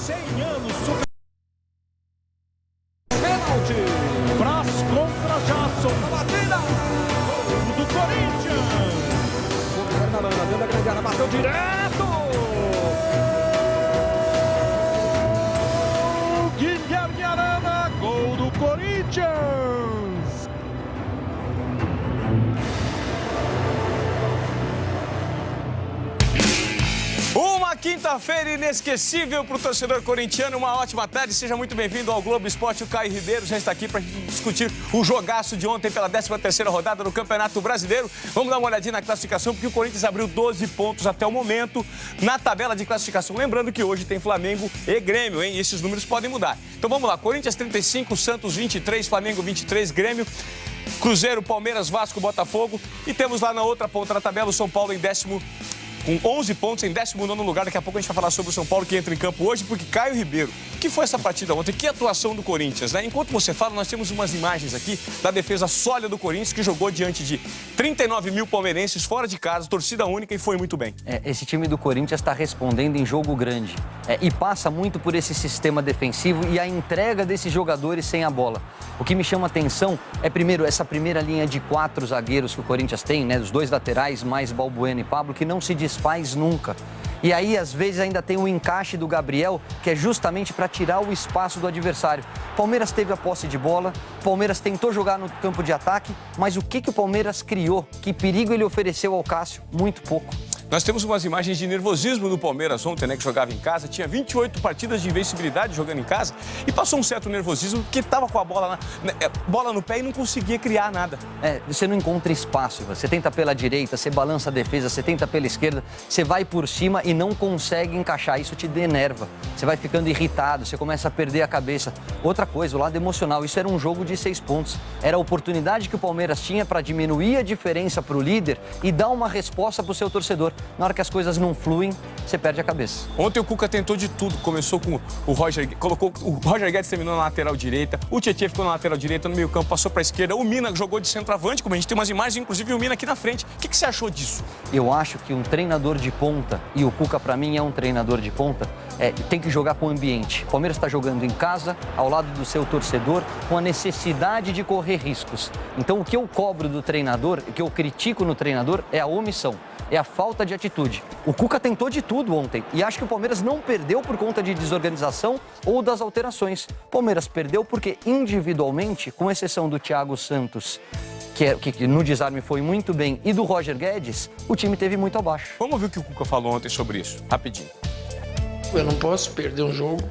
100 anos. Pênalti. Brás contra Jadson. Na batida. Gol do Corinthians. O Fernando dentro da grande área, bateu direto. Guilherme Arana, gol do Corinthians. Uma quinta-feira inesquecível para o torcedor corintiano, uma ótima tarde, seja muito bem-vindo ao Globo Esporte. O Caio Ribeiro já está aqui para discutir o jogaço de ontem pela 13ª rodada do Campeonato Brasileiro. Vamos dar uma olhadinha na classificação, porque o Corinthians abriu 12 pontos até o momento na tabela de classificação. Lembrando que hoje tem Flamengo e Grêmio, hein? E esses números podem mudar. Então vamos lá, Corinthians 35, Santos 23, Flamengo 23, Grêmio, Cruzeiro, Palmeiras, Vasco, Botafogo. E temos lá na outra ponta da tabela o São Paulo em décimo, com 11 pontos em 19º lugar. Daqui a pouco a gente vai falar sobre o São Paulo, que entra em campo hoje, porque Caio Ribeiro, o que foi essa partida ontem? Que atuação do Corinthians, né? Enquanto você fala, nós temos umas imagens aqui da defesa sólida do Corinthians, que jogou diante de 39 mil palmeirenses fora de casa, torcida única, e foi muito bem. Esse time do Corinthians está respondendo em jogo grande. E passa muito por esse sistema defensivo e a entrega desses jogadores sem a bola. O que me chama a atenção é, primeiro, essa primeira linha de 4 zagueiros que o Corinthians tem, né? Os 2 laterais, mais Balbuena e Pablo, que não se desfaz nunca. E aí, às vezes, ainda tem o encaixe do Gabriel, que é justamente para tirar o espaço do adversário. Palmeiras teve a posse de bola, Palmeiras tentou jogar no campo de ataque, mas o que o Palmeiras criou? Que perigo ele ofereceu ao Cássio? Muito pouco. Nós temos umas imagens de nervosismo do Palmeiras ontem, né, que jogava em casa. Tinha 28 partidas de invencibilidade jogando em casa e passou um certo nervosismo, que estava com a bola no pé e não conseguia criar nada. Você não encontra espaço. Você tenta pela direita, você balança a defesa, você tenta pela esquerda, você vai por cima e não consegue encaixar. Isso te enerva. Você vai ficando irritado, você começa a perder a cabeça. Outra coisa, o lado emocional. Isso era um jogo de 6 pontos. Era a oportunidade que o Palmeiras tinha para diminuir a diferença para o líder e dar uma resposta para o seu torcedor. Na hora que as coisas não fluem, você perde a cabeça. Ontem o Cuca tentou de tudo. Começou com o Roger, o Roger Guedes terminou na lateral direita, o Tietê ficou na lateral direita, no meio campo, passou para a esquerda, o Mina jogou de centroavante, como a gente tem umas imagens, inclusive o Mina aqui na frente. O que você achou disso? Eu acho que um treinador de ponta, e o Cuca para mim é um treinador de ponta, tem que jogar com o ambiente. O Palmeiras está jogando em casa, ao lado do seu torcedor, com a necessidade de correr riscos. Então o que eu cobro do treinador, o que eu critico no treinador é a omissão. É a falta de atitude. O Cuca tentou de tudo ontem e acho que o Palmeiras não perdeu por conta de desorganização ou das alterações. O Palmeiras perdeu porque individualmente, com exceção do Thiago Santos, que no desarme foi muito bem, e do Roger Guedes, o time teve muito abaixo. Vamos ouvir o que o Cuca falou ontem sobre isso, rapidinho. Eu não posso perder um jogo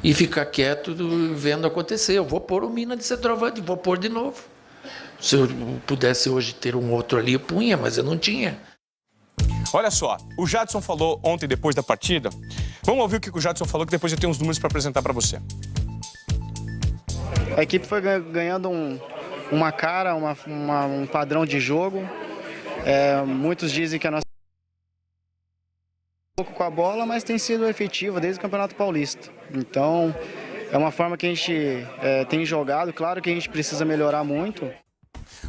e ficar quieto vendo acontecer. Eu vou pôr o Mina de centroavante, vou pôr de novo. Se eu pudesse hoje ter um outro ali, eu punha, mas eu não tinha. Olha só, o Jadson falou ontem, depois da partida. Vamos ouvir o que o Jadson falou, que depois eu tenho uns números para apresentar para você. A equipe foi ganhando uma cara, um padrão de jogo. Muitos dizem que a nossa pouco com a bola, mas tem sido efetiva desde o Campeonato Paulista. Então, é uma forma que a gente tem jogado. Claro que a gente precisa melhorar muito.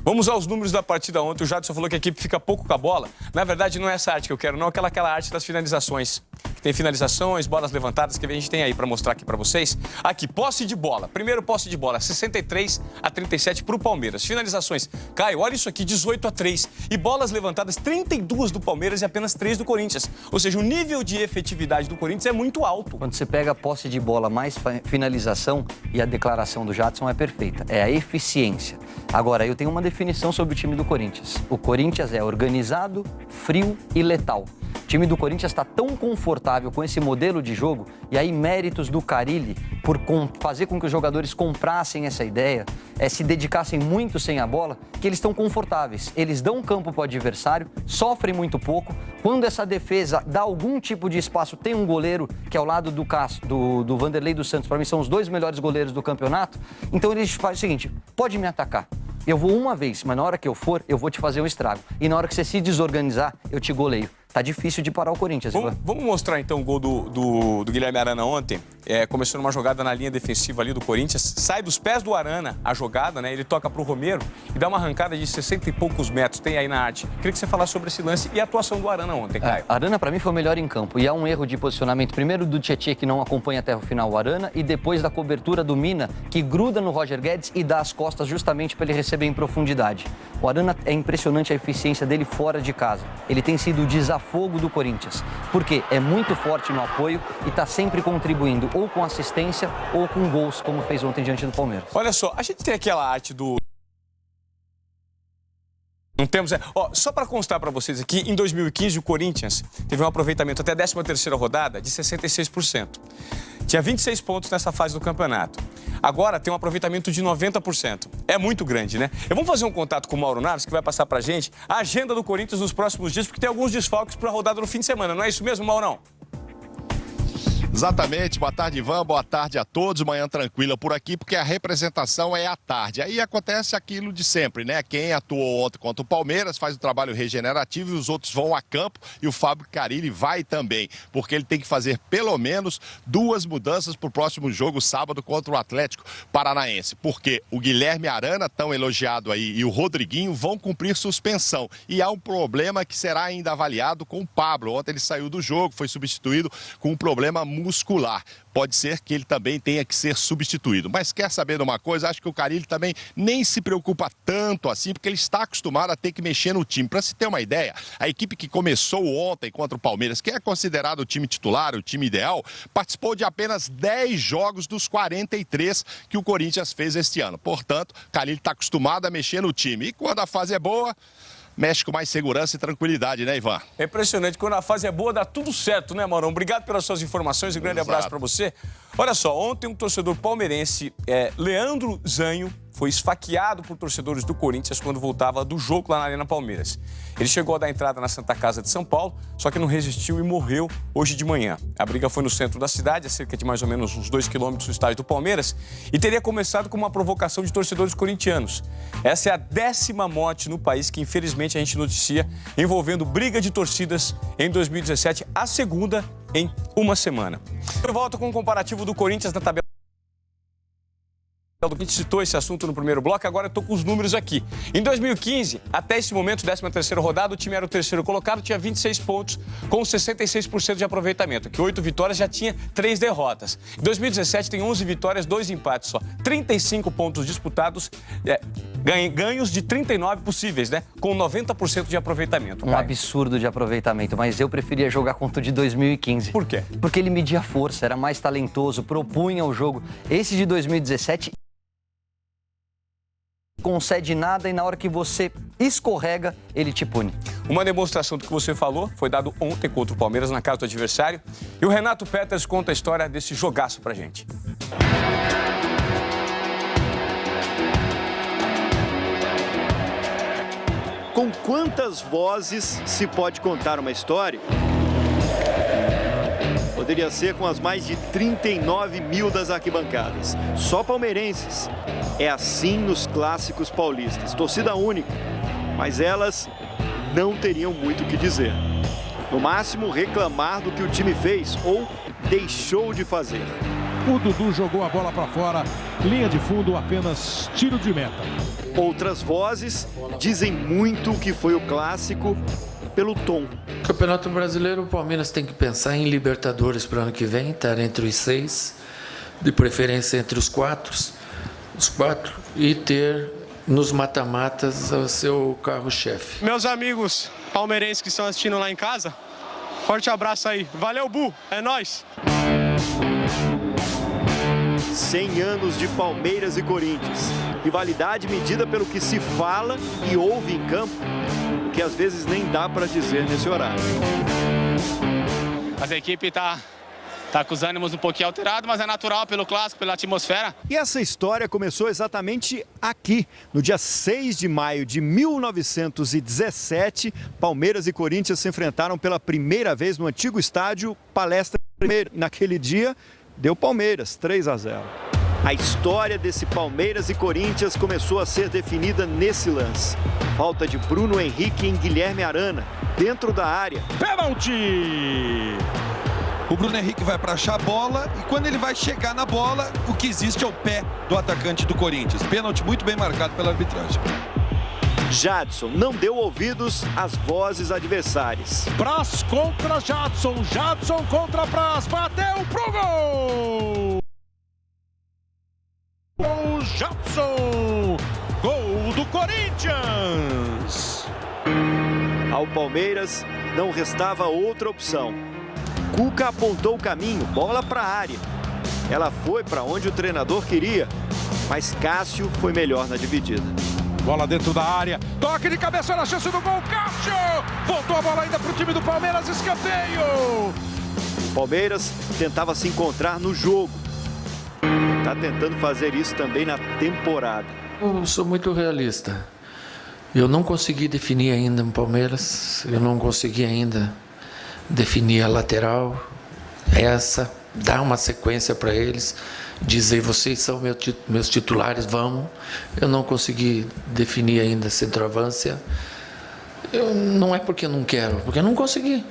Vamos aos números da partida ontem. O Jadson falou que a equipe fica pouco com a bola. Na verdade, não é essa arte que eu quero, não. Aquela arte das finalizações. Tem finalizações, bolas levantadas, que a gente tem aí para mostrar aqui para vocês. Aqui, posse de bola. Primeiro posse de bola, 63-37 para o Palmeiras. Finalizações. Caio, olha isso aqui, 18-3. E bolas levantadas, 32 do Palmeiras e apenas 3 do Corinthians. Ou seja, o nível de efetividade do Corinthians é muito alto. Quando você pega a posse de bola mais finalização, e a declaração do Jadson é perfeita, é a eficiência. Agora, eu tenho uma definição sobre o time do Corinthians. O Corinthians é organizado, frio e letal. O time do Corinthians está tão confortável com esse modelo de jogo, e aí méritos do Carille por fazer com que os jogadores comprassem essa ideia, se dedicassem muito sem a bola, que eles estão confortáveis. Eles dão campo para o adversário, sofrem muito pouco. Quando essa defesa dá algum tipo de espaço, tem um goleiro que é ao lado do Cássio, do Vanderlei dos Santos, para mim são os 2 melhores goleiros do campeonato. Então eles fazem o seguinte: pode me atacar. Eu vou uma vez, mas na hora que eu for, eu vou te fazer um estrago. E na hora que você se desorganizar, eu te goleio. Tá difícil de parar o Corinthians. Vamos mostrar então o gol do Guilherme Arana ontem. começou numa jogada na linha defensiva ali do Corinthians, sai dos pés do Arana a jogada, né? Ele toca pro Romero e dá uma arrancada de 60 e poucos metros, tem aí na arte. Queria que você falasse sobre esse lance e a atuação do Arana ontem, Caio. Arana, para mim, foi o melhor em campo. E há um erro de posicionamento, primeiro do Tietê, que não acompanha até o final o Arana, e depois da cobertura do Mina, que gruda no Roger Guedes e dá as costas justamente para ele receber em profundidade. O Arana, é impressionante a eficiência dele fora de casa. Ele tem sido o desafogo do Corinthians, porque é muito forte no apoio e está sempre contribuindo ou com assistência ou com gols, como fez ontem diante do Palmeiras. Olha só, a gente tem aquela arte do... Não temos... só para constar para vocês aqui, em 2015 o Corinthians teve um aproveitamento até a 13ª rodada de 66%. Tinha 26 pontos nessa fase do campeonato. Agora tem um aproveitamento de 90%. É muito grande, né? Eu vou fazer um contato com o Mauro Naves, que vai passar pra gente a agenda do Corinthians nos próximos dias, porque tem alguns desfalques para a rodada no fim de semana. Não é isso mesmo, Maurão? Exatamente, boa tarde, Ivan, boa tarde a todos, manhã tranquila por aqui, porque a representação é à tarde. Aí acontece aquilo de sempre, né? Quem atuou ontem contra o Palmeiras faz o trabalho regenerativo e os outros vão a campo e o Fábio Carilli vai também, porque ele tem que fazer pelo menos 2 mudanças para o próximo jogo, sábado, contra o Atlético Paranaense, porque o Guilherme Arana, tão elogiado aí, e o Rodriguinho vão cumprir suspensão. E há um problema que será ainda avaliado com o Pablo. Ontem ele saiu do jogo, foi substituído com um problema muscular. Pode ser que ele também tenha que ser substituído. Mas quer saber de uma coisa? Acho que o Carilli também nem se preocupa tanto assim, porque ele está acostumado a ter que mexer no time. Para se ter uma ideia, a equipe que começou ontem contra o Palmeiras, que é considerado o time titular, o time ideal, participou de apenas 10 jogos dos 43 que o Corinthians fez este ano. Portanto, o Carilli está acostumado a mexer no time. E quando a fase é boa, mexe com mais segurança e tranquilidade, né, Ivan? É impressionante. Quando a fase é boa, dá tudo certo, né, Maurão? Obrigado pelas suas informações e um grande abraço para você. Olha só, ontem um torcedor palmeirense, Leandro Zanho, foi esfaqueado por torcedores do Corinthians quando voltava do jogo lá na Arena Palmeiras. Ele chegou a dar entrada na Santa Casa de São Paulo, só que não resistiu e morreu hoje de manhã. A briga foi no centro da cidade, a cerca de mais ou menos uns 2 quilômetros do estádio do Palmeiras, e teria começado com uma provocação de torcedores corintianos. Essa é a 10ª morte no país que, infelizmente, a gente noticia envolvendo briga de torcidas em 2017, a segunda em uma semana. Eu volto com um comparativo do Corinthians na tabela. A gente citou esse assunto no primeiro bloco, agora eu estou com os números aqui. Em 2015, até esse momento, 13ª rodada, o time era o terceiro colocado, tinha 26 pontos, com 66% de aproveitamento, que 8 vitórias já tinha 3 derrotas. Em 2017 tem 11 vitórias, 2 empates só. 35 pontos disputados, ganhos de 39 possíveis, né? Com 90% de aproveitamento. Um absurdo de aproveitamento, mas eu preferia jogar contra o de 2015. Por quê? Porque ele media força, era mais talentoso, propunha o jogo. Esse de 2017... concede nada e na hora que você escorrega, ele te pune. Uma demonstração do que você falou foi dado ontem contra o Palmeiras na casa do adversário. E o Renato Peters conta a história desse jogaço pra gente. Com quantas vozes se pode contar uma história? Poderia ser com as mais de 39 mil das arquibancadas. Só palmeirenses. É assim nos clássicos paulistas. Torcida única. Mas elas não teriam muito o que dizer. No máximo, reclamar do que o time fez ou deixou de fazer. O Dudu jogou a bola para fora. Linha de fundo, apenas tiro de meta. Outras vozes dizem muito o que foi o clássico pelo tom. Campeonato Brasileiro, o Palmeiras tem que pensar em Libertadores para o ano que vem, estar entre os 6, de preferência entre os 4, e ter nos mata-matas o seu carro-chefe. Meus amigos palmeirenses que estão assistindo lá em casa, forte abraço aí. Valeu, Bu, é nóis! 100 anos de Palmeiras e Corinthians. Rivalidade medida pelo que se fala e ouve em campo, o que às vezes nem dá para dizer nesse horário. Mas a equipe tá com os ânimos um pouquinho alterados, mas é natural pelo clássico, pela atmosfera. E essa história começou exatamente aqui, no dia 6 de maio de 1917, Palmeiras e Corinthians se enfrentaram pela primeira vez no antigo estádio Palestra. Naquele dia, deu Palmeiras, 3-0. A história desse Palmeiras e Corinthians começou a ser definida nesse lance. Falta de Bruno Henrique em Guilherme Arana, dentro da área. Pênalti! O Bruno Henrique vai para achar a bola e quando ele vai chegar na bola, o que existe é o pé do atacante do Corinthians. Pênalti muito bem marcado pela arbitragem. Jadson não deu ouvidos às vozes adversárias. Praz contra Jadson. Jadson contra Praz. Bateu pro gol! O Jadson! Gol do Corinthians! Ao Palmeiras não restava outra opção. Cuca apontou o caminho, bola para a área. Ela foi para onde o treinador queria, mas Cássio foi melhor na dividida. Bola dentro da área, toque de cabeça na chance do gol, Cássio! Voltou a bola ainda para o time do Palmeiras, escanteio! Palmeiras tentava se encontrar no jogo. Está tentando fazer isso também na temporada. Eu sou muito realista. Eu não consegui definir ainda no Palmeiras, eu não consegui ainda definir a lateral, dar uma sequência para eles, dizer vocês são meus titulares, vamos. Eu não consegui definir ainda a centroavância. Não é porque eu não quero, porque eu não consegui.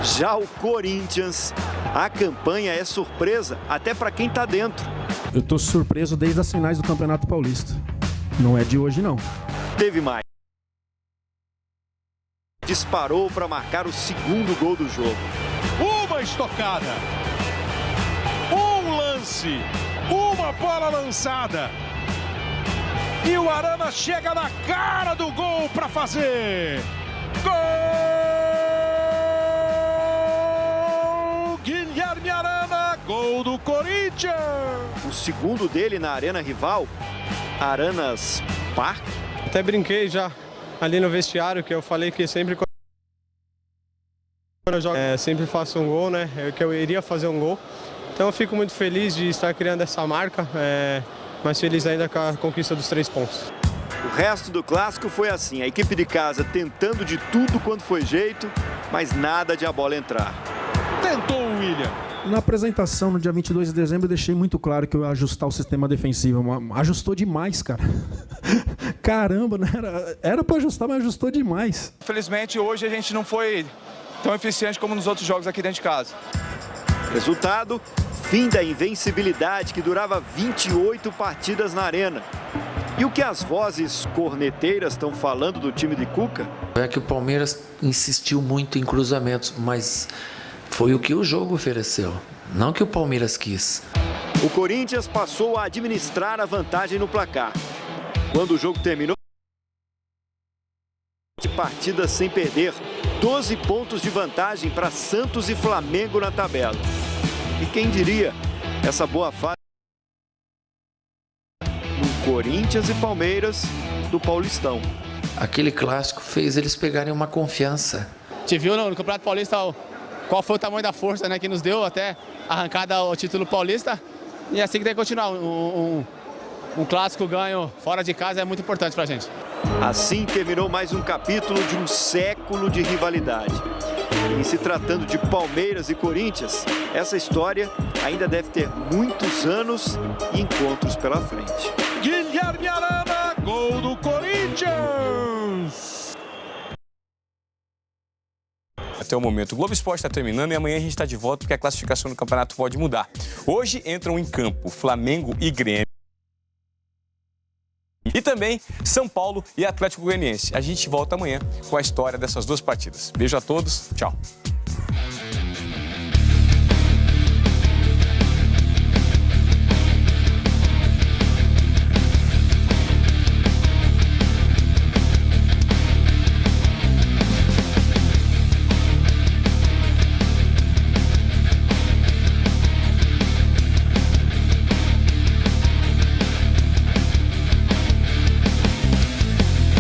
Já o Corinthians, a campanha é surpresa até para quem está dentro. Eu estou surpreso desde as finais do Campeonato Paulista. Não é de hoje, não. Teve mais. Disparou para marcar o segundo gol do jogo. Uma estocada, um lance, uma bola lançada. E o Arana chega na cara do gol para fazer. Gol! Guilherme Arana, gol do Corinthians. O segundo dele na arena rival, Aranas Park. Até brinquei já ali no vestiário, que eu falei que sempre quando eu jogo, sempre faço um gol, né? Que eu iria fazer um gol. Então eu fico muito feliz de estar criando essa marca, mas feliz ainda com a conquista dos 3 pontos. O resto do clássico foi assim, a equipe de casa tentando de tudo quando foi jeito, mas nada de a bola entrar. Tentou o William. Na apresentação, no dia 22 de dezembro, eu deixei muito claro que eu ia ajustar o sistema defensivo. Ajustou demais, cara. Caramba, né? Era para ajustar, mas ajustou demais. Infelizmente, hoje a gente não foi tão eficiente como nos outros jogos aqui dentro de casa. Resultado, fim da invencibilidade que durava 28 partidas na arena. E o que as vozes corneteiras estão falando do time de Cuca? É que o Palmeiras insistiu muito em cruzamentos, mas foi o que o jogo ofereceu, não o que o Palmeiras quis. O Corinthians passou a administrar a vantagem no placar. Quando o jogo terminou, de partida sem perder, 12 pontos de vantagem para Santos e Flamengo na tabela. E quem diria, essa boa fase no Corinthians e Palmeiras do Paulistão. Aquele clássico fez eles pegarem uma confiança. Te viu no Campeonato Paulista qual foi o tamanho da força, né, que nos deu até arrancada ao título paulista. E assim que tem que continuar. Um clássico ganho fora de casa é muito importante pra gente. Assim terminou mais um capítulo de um século de rivalidade. E se tratando de Palmeiras e Corinthians, essa história ainda deve ter muitos anos e encontros pela frente. Guilherme Arana, gol do Corinthians! Até o momento, o Globo Esporte está terminando e amanhã a gente está de volta porque a classificação do campeonato pode mudar. Hoje entram em campo Flamengo e Grêmio. E também São Paulo e Atlético Goianiense. A gente volta amanhã com a história dessas duas partidas. Beijo a todos, tchau.